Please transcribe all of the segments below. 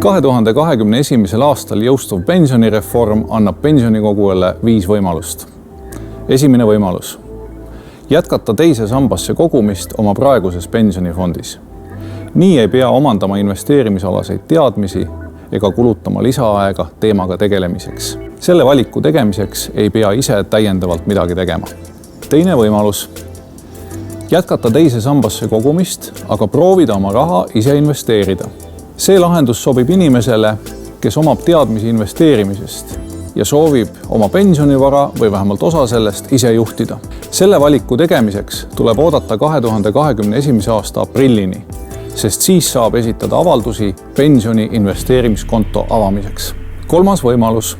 2021. aastal jõustuv pensionireform annab pensionikogujale 5 võimalust. Esimene võimalus. Jätkata teise sambasse kogumist oma praeguses pensionifondis. Nii ei pea omandama investeerimisalaseid teadmisi ega kulutama lisaaega teemaga tegelemiseks. Selle valiku tegemiseks ei pea ise täiendavalt midagi tegema. Teine võimalus. Jätkata teise sambasse kogumist, aga proovida oma raha ise investeerida. See lahendus sobib inimesele, kes omab teadmisi investeerimisest ja soovib oma pensionivara või vähemalt osa sellest ise juhtida. Selle valiku tegemiseks tuleb oodata 2021. aasta aprillini, sest siis saab esitada avaldusi pensioni investeerimiskonto avamiseks. Kolmas võimalus.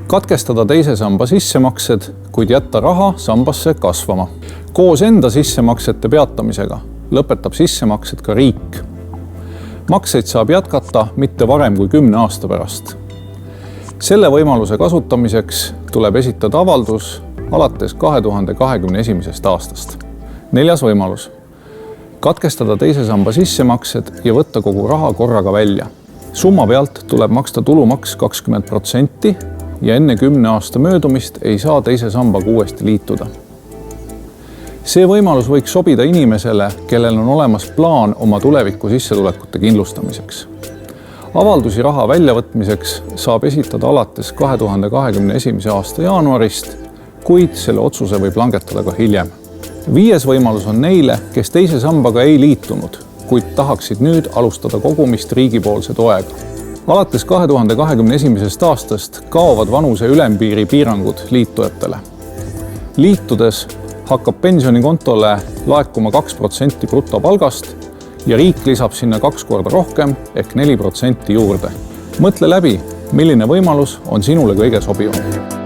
Katkestada teise samba sissemaksed, kuid jätta raha sambasse kasvama. Koos enda sissemaksete peatamisega lõpetab sissemaksed ka riik. Makseid saab jätkata mitte varem kui 10 aasta pärast. Selle võimaluse kasutamiseks tuleb esitada avaldus alates 2021. aastast. Neljas võimalus. Katkestada teise samba sissemaksed ja võtta kogu raha korraga välja. Summa pealt tuleb maksta tulumaks 20% ja enne 10 aasta möödumist ei saa teise sambaga uuesti liituda. See võimalus võiks sobida inimesele, kellel on olemas plaan oma tuleviku sissetulekute kindlustamiseks. Avaldusi raha väljavõtmiseks saab esitada alates 2021. aasta jaanuarist, kuid selle otsuse võib langetada ka hiljem. 5. võimalus on neile, kes teise sambaga ei liitunud, kuid tahaksid nüüd alustada kogumist riigipoolse toega. Alates 2021. aastast kaovad vanuse ülempiiri piirangud liitujatele. Liitudes hakkab pensionikontole laekuma 2% brutopalgast ja riik lisab sinna 2 korda rohkem ehk 4% juurde. Mõtle läbi, milline võimalus on sinule kõige sobivam.